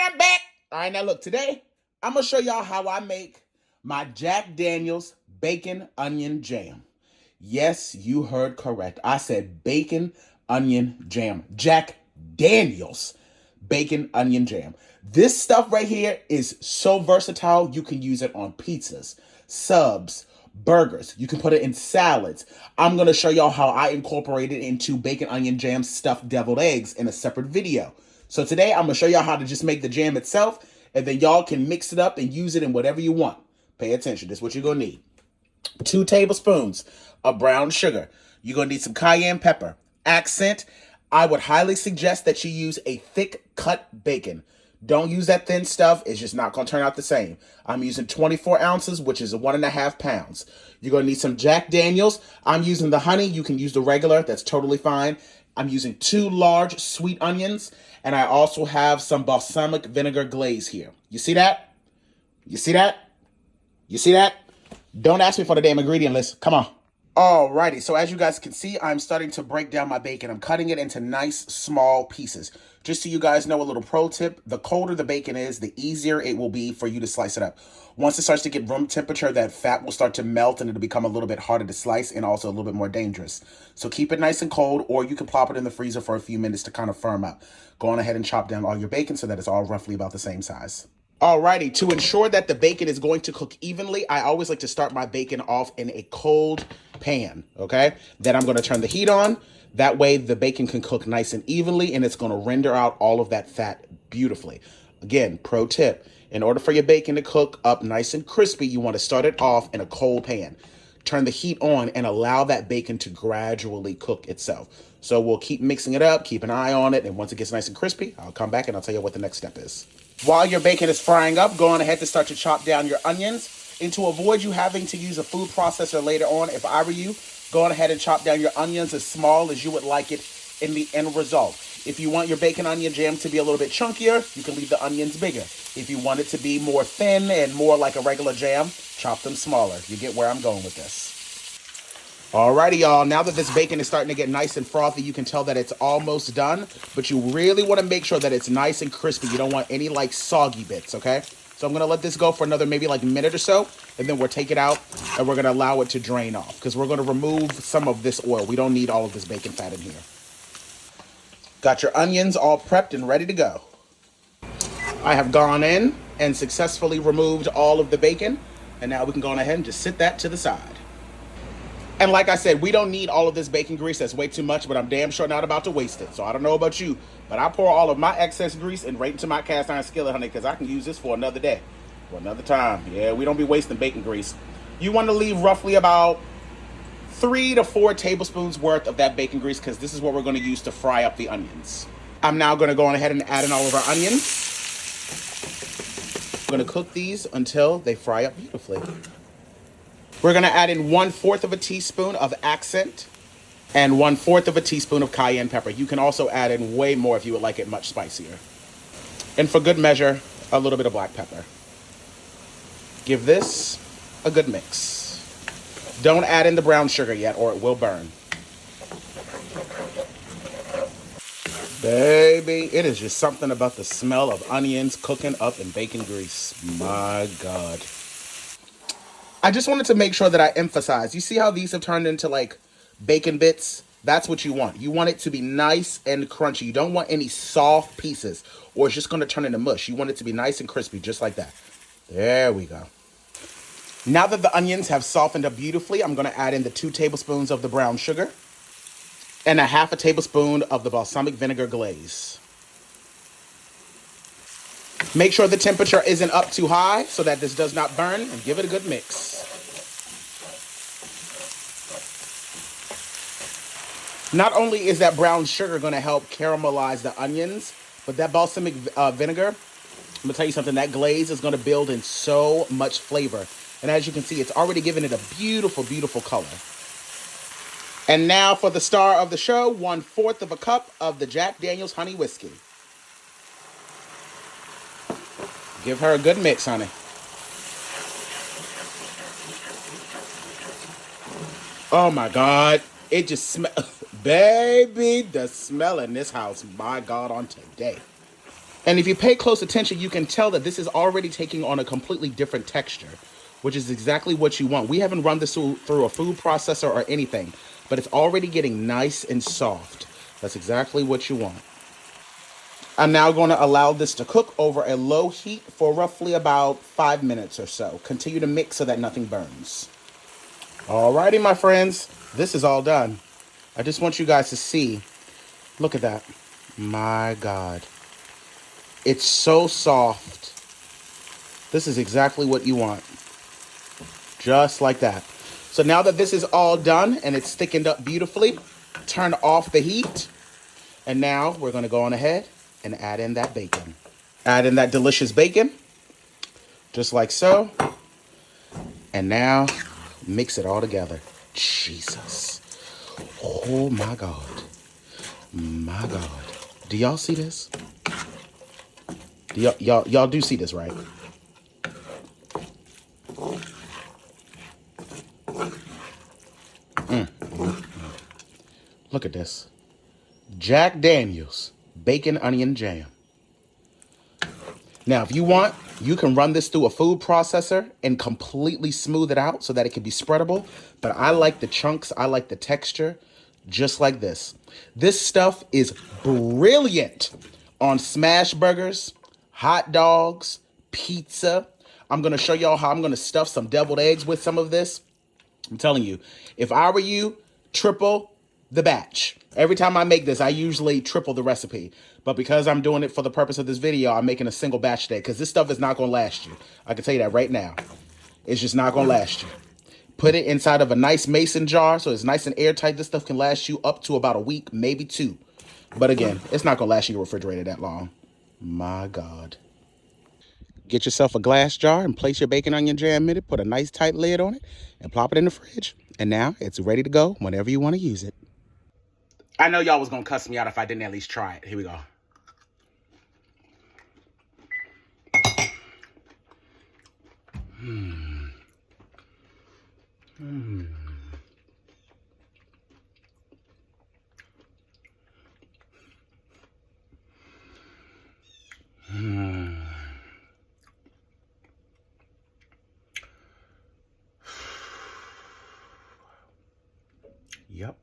I'm back. All right, now look, today I'm going to show y'all how I make my Jack Daniel's bacon onion jam. Yes, you heard correct. I said bacon onion jam. Jack Daniel's bacon onion jam. This stuff right here is so versatile. You can use it on pizzas, subs, burgers. You can put it in salads. I'm going to show y'all how I incorporate it into bacon onion jam stuffed deviled eggs in a separate video. So today I'm going to show y'all how to just make the jam itself, and then y'all can mix it up and use it in whatever you want. Pay attention. This is what you're going to need. 2 tablespoons of brown sugar. You're going to need some cayenne pepper. Accent, I would highly suggest that you use a thick cut bacon. Don't use that thin stuff. It's just not going to turn out the same. I'm using 24 ounces, which is 1.5 pounds. You're going to need some Jack Daniels. I'm using the honey. You can use the regular. That's totally fine. I'm using 2 large sweet onions, and I also have some balsamic vinegar glaze here. You see that? You see that? You see that? Don't ask me for the damn ingredient list. Come on. Alrighty, so as you guys can see, I'm starting to break down my bacon. I'm cutting it into nice, small pieces. Just so you guys know, a little pro tip, the colder the bacon is, the easier it will be for you to slice it up. Once it starts to get room temperature, that fat will start to melt and it'll become a little bit harder to slice and also a little bit more dangerous. So keep it nice and cold, or you can plop it in the freezer for a few minutes to kind of firm up. Go on ahead and chop down all your bacon so that it's all roughly about the same size. Alrighty, to ensure that the bacon is going to cook evenly, I always like to start my bacon off in a cold pan, okay? Then I'm going to turn the heat on. That way the bacon can cook nice and evenly, and it's going to render out all of that fat beautifully. Again, pro tip, in order for your bacon to cook up nice and crispy, you want to start it off in a cold pan. Turn the heat on and allow that bacon to gradually cook itself. So we'll keep mixing it up, keep an eye on it, and once it gets nice and crispy, I'll come back and I'll tell you what the next step is. While your bacon is frying up, go on ahead to start to chop down your onions. And to avoid you having to use a food processor later on, if I were you, go on ahead and chop down your onions as small as you would like it in the end result. If you want your bacon onion jam to be a little bit chunkier, you can leave the onions bigger. If you want it to be more thin and more like a regular jam, chop them smaller. You get where I'm going with this. Alrighty, y'all. Now that this bacon is starting to get nice and frothy, you can tell that it's almost done, but you really want to make sure that it's nice and crispy. You don't want any like soggy bits, okay? So I'm going to let this go for another maybe like minute or so, and then we'll take it out and we're going to allow it to drain off because we're going to remove some of this oil. We don't need all of this bacon fat in here. Got your onions all prepped and ready to go. I have gone in and successfully removed all of the bacon, and now we can go on ahead and just sit that to the side. And like I said, we don't need all of this bacon grease. That's way too much, but I'm damn sure not about to waste it. So I don't know about you, but I pour all of my excess grease and right into my cast iron skillet, honey, because I can use this for another day, for another time. Yeah, we don't be wasting bacon grease. You want to leave roughly about 3 to 4 tablespoons worth of that bacon grease because this is what we're going to use to fry up the onions. I'm now going to go on ahead and add in all of our onions. I'm going to cook these until they fry up beautifully. We're going to add in 1/4 of a teaspoon of accent and 1/4 of a teaspoon of cayenne pepper. You can also add in way more if you would like it much spicier. And for good measure, a little bit of black pepper. Give this a good mix. Don't add in the brown sugar yet or it will burn. Baby, it is just something about the smell of onions cooking up in bacon grease. My God. I just wanted to make sure that I emphasize. You see how these have turned into like bacon bits? That's what you want. You want it to be nice and crunchy. You don't want any soft pieces or it's just going to turn into mush. You want it to be nice and crispy, just like that. There we go. Now that the onions have softened up beautifully, I'm going to add in the 2 tablespoons of the brown sugar and 1/2 tablespoon of the balsamic vinegar glaze. Make sure the temperature isn't up too high so that this does not burn, and give it a good mix. Not only is that brown sugar going to help caramelize the onions, but that balsamic vinegar, I'm going to tell you something, that glaze is going to build in so much flavor. And as you can see, it's already given it a beautiful, beautiful color. And now for the star of the show, 1/4 of a cup of the Jack Daniel's honey whiskey. Give her a good mix, honey. Oh my God. It just smells. Baby, the smell in this house, my God, on today. And if you pay close attention, you can tell that this is already taking on a completely different texture, which is exactly what you want. We haven't run this through a food processor or anything, but it's already getting nice and soft. That's exactly what you want. I'm now going to allow this to cook over a low heat for roughly about 5 minutes or so. Continue to mix so that nothing burns. Alrighty, my friends, this is all done. I just want you guys to see. Look at that. My God. It's so soft. This is exactly what you want. Just like that. So now that this is all done and it's thickened up beautifully, turn off the heat. And now we're going to go on ahead and add in that bacon. Add in that delicious bacon, just like so. And now mix it all together. Jesus. Oh my God. My God. Do y'all see this? Y'all do see this, right? Look at this. Jack Daniel's bacon onion jam. Now, if you want, you can run this through a food processor and completely smooth it out so that it can be spreadable. But I like the chunks. I like the texture, just like this. This stuff is brilliant on smash burgers, hot dogs, pizza. I'm going to show y'all how I'm going to stuff some deviled eggs with some of this. I'm telling you, if I were you, triple the batch. Every time I make this, I usually triple the recipe. But because I'm doing it for the purpose of this video, I'm making a single batch today because this stuff is not going to last you. I can tell you that right now. It's just not going to last you. Put it inside of a nice mason jar so it's nice and airtight. This stuff can last you up to about a week, maybe 2. But again, it's not going to last you in the refrigerator that long. My God. Get yourself a glass jar and place your bacon onion jam in it. Put a nice tight lid on it and plop it in the fridge. And now it's ready to go whenever you want to use it. I know y'all was going to cuss me out if I didn't at least try it. Here we go. Yep.